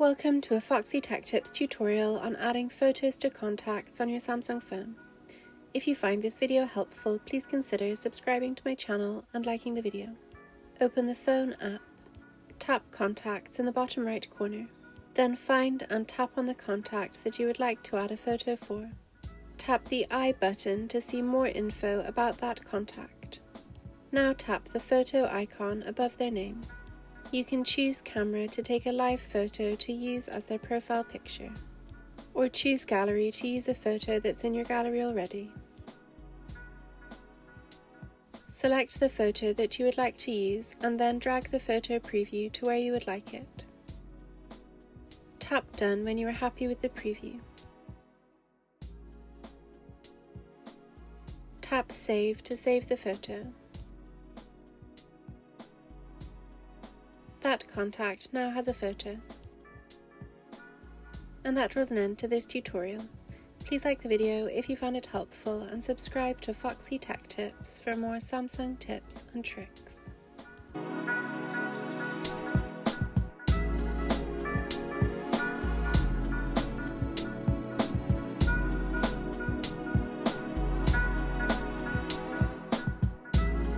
Welcome to a Foxy Tech Tips tutorial on adding photos to contacts on your Samsung phone. If you find this video helpful, please consider subscribing to my channel and liking the video. Open the phone app, tap Contacts in the bottom right corner, then find and tap on the contact that you would like to add a photo for. Tap the I button to see more info about that contact. Now tap the photo icon above their name. You can choose Camera to take a live photo to use as their profile picture, or choose Gallery to use a photo that's in your gallery already. Select the photo that you would like to use and then drag the photo preview to where you would like it. Tap Done when you are happy with the preview. Tap Save to save the photo. That contact now has a photo. And that draws an end to this tutorial. Please like the video if you found it helpful and subscribe to Foxy Tech Tips for more Samsung tips and tricks.